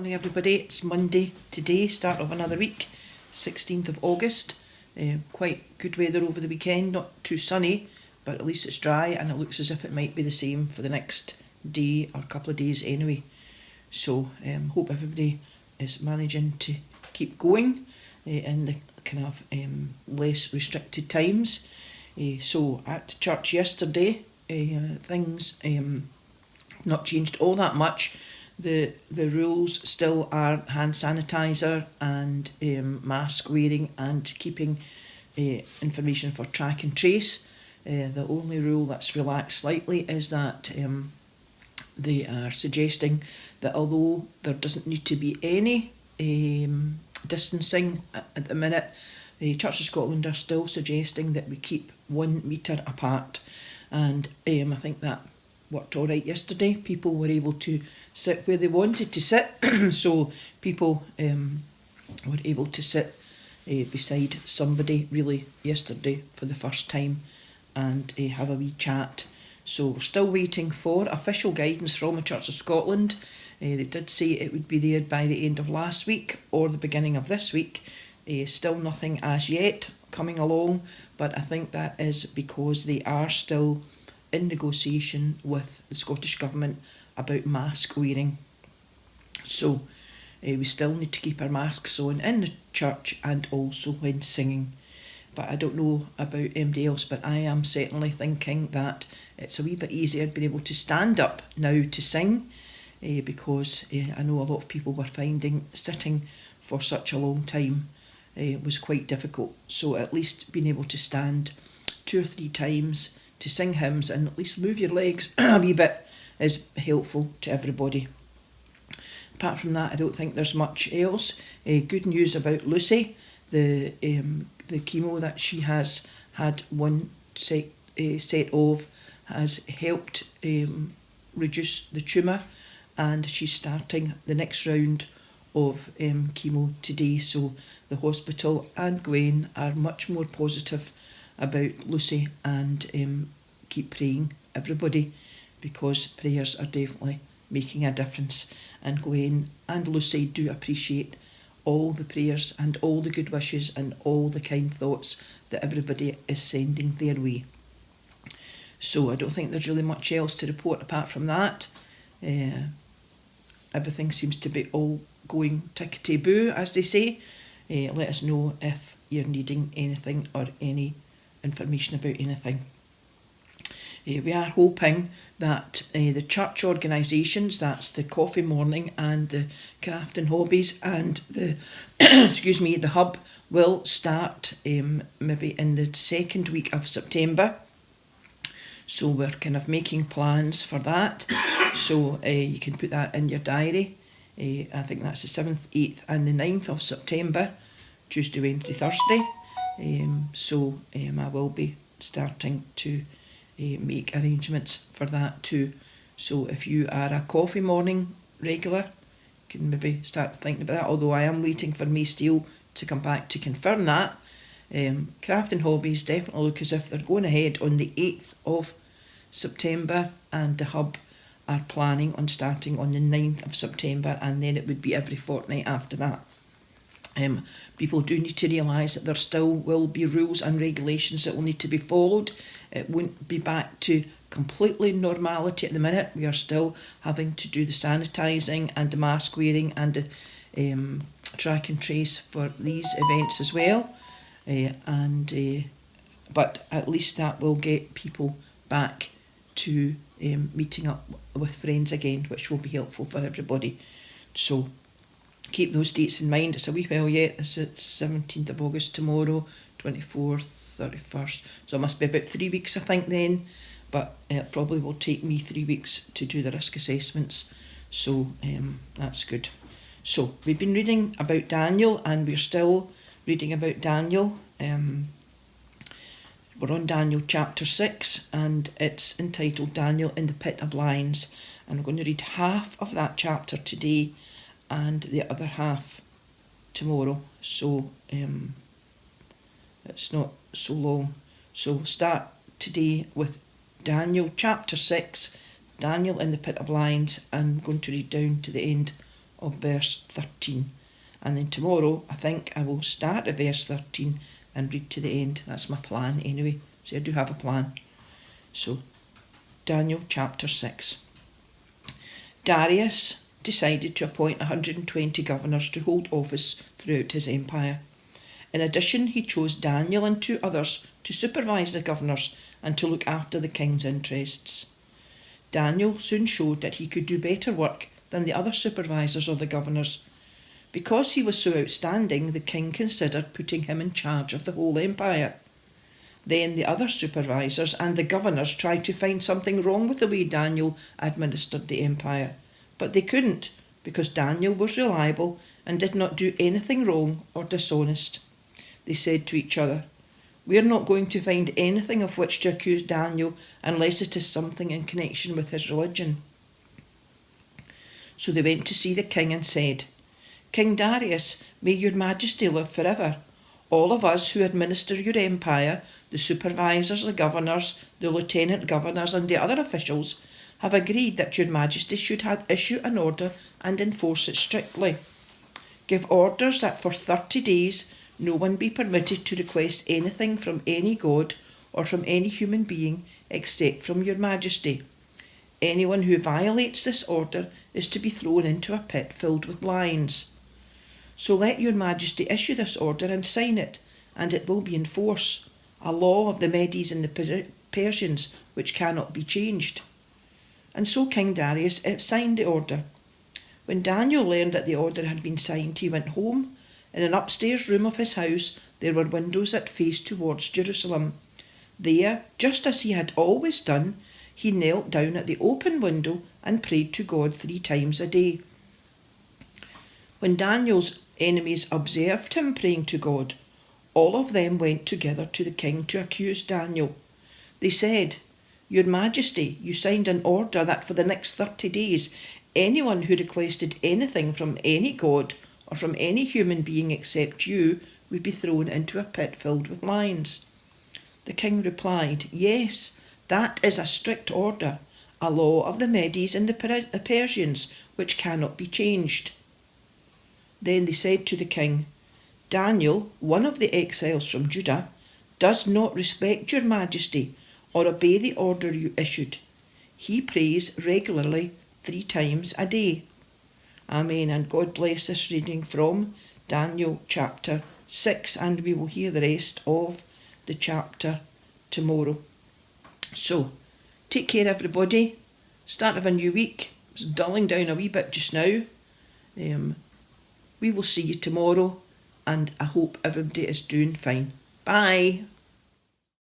Morning everybody, it's Monday today, start of another week, 16th of August. Quite good weather over the weekend, not too sunny, but at least it's dry and it looks as if it might be the same for the next day or couple of days anyway. So hope everybody is managing to keep going in the kind of less restricted times. So at church yesterday, things not changed all that much. The rules still are hand sanitizer and mask wearing and keeping information for track and trace. The only rule that's relaxed slightly is that they are suggesting that although there doesn't need to be any distancing at the minute, the Church of Scotland are still suggesting that we keep 1 metre apart, and I think that worked all right yesterday. People were able to sit where they wanted to sit, so people were able to sit beside somebody really yesterday for the first time and have a wee chat. So we're still waiting for official guidance from the Church of Scotland. They did say it would be there by the end of last week or the beginning of this week. Still nothing as yet coming along, but I think that is because they are still in negotiation with the Scottish Government about mask wearing. So we still need to keep our masks on in the church and also when singing. But I don't know about anybody else, but I am certainly thinking that it's a wee bit easier being able to stand up now to sing, because I know a lot of people were finding sitting for such a long time was quite difficult. So at least being able to stand 2 or 3 times to sing hymns and at least move your legs a wee bit is helpful to everybody. Apart from that, I don't think there's much else. Good news about Lucy. The chemo that she has had one set of has helped reduce the tumour, and she's starting the next round of chemo today. So the hospital and Gwen are much more positive about Lucy, and keep praying everybody, because prayers are definitely making a difference, and Gwen and Lucy do appreciate all the prayers and all the good wishes and all the kind thoughts that everybody is sending their way. So I don't think there's really much else to report apart from that. Everything seems to be all going tickety-boo, as they say. Let us know if you're needing anything or any information about anything. We are hoping that the church organisations, that's the Coffee Morning and the Craft and Hobbies and the the Hub, will start maybe in the second week of September. So we're kind of making plans for that. So you can put that in your diary. I think that's the 7th, 8th and the 9th of September, Tuesday, Wednesday, Thursday. So I will be starting to make arrangements for that too. So if you are a Coffee Morning regular, you can maybe start thinking about that, although I am waiting for May Steele to come back to confirm that. Craft and Hobbies definitely look as if they're going ahead on the 8th of September, and the Hub are planning on starting on the 9th of September, and then it would be every fortnight after that. People do need to realise that there still will be rules and regulations that will need to be followed. It won't be back to completely normality at the minute. We are still having to do the sanitising and the mask wearing and the track and trace for these events as well. But at least that will get people back to meeting up with friends again, which will be helpful for everybody. So keep those dates in mind. It's a wee while yet. It's 17th of August tomorrow, 24th, 31st. So it must be about 3 weeks, I think, then. But it probably will take me 3 weeks to do the risk assessments. So that's good. So we've been reading about Daniel, and we're still reading about Daniel. We're on Daniel chapter 6, and it's entitled Daniel in the Pit of Lions. And I'm going to read half of that chapter today and the other half tomorrow, so it's not so long. So we'll start today with Daniel chapter 6, Daniel in the Pit of Lions, and I'm going to read down to the end of verse 13. And then tomorrow, I think I will start at verse 13 and read to the end. That's my plan anyway. So I do have a plan. So, Daniel chapter 6. Darius decided to appoint 120 governors to hold office throughout his empire. In addition, he chose Daniel and 2 others to supervise the governors and to look after the king's interests. Daniel soon showed that he could do better work than the other supervisors or the governors. Because he was so outstanding, the king considered putting him in charge of the whole empire. Then the other supervisors and the governors tried to find something wrong with the way Daniel administered the empire, but they couldn't, because Daniel was reliable and did not do anything wrong or dishonest. They said to each other, "We are not going to find anything of which to accuse Daniel unless it is something in connection with his religion." So they went to see the king and said, "King Darius, may your majesty live forever. All of us who administer your empire, the supervisors, the governors, the lieutenant governors and the other officials, have agreed that your majesty should issue an order and enforce it strictly. Give orders that for 30 days no one be permitted to request anything from any god or from any human being except from your majesty. Anyone who violates this order is to be thrown into a pit filled with lions. So let your majesty issue this order and sign it, and it will be in force, a law of the Medes and the Persians which cannot be changed." And so King Darius signed the order. When Daniel learned that the order had been signed, he went home. In an upstairs room of his house there were windows that faced towards Jerusalem. There, just as he had always done, he knelt down at the open window and prayed to God 3 times a day. When Daniel's enemies observed him praying to God, all of them went together to the king to accuse Daniel. They said, "Your Majesty, you signed an order that for the next 30 days anyone who requested anything from any god or from any human being except you would be thrown into a pit filled with lions." The king replied, "Yes, that is a strict order, a law of the Medes and the Persians which cannot be changed." Then they said to the king, "Daniel, one of the exiles from Judah, does not respect your majesty or obey the order you issued. He prays regularly 3 times a day." Amen. And God bless this reading from Daniel chapter 6, and we will hear the rest of the chapter tomorrow. So, take care everybody. Start of a new week. It's dulling down a wee bit just now. We will see you tomorrow, and I hope everybody is doing fine. Bye.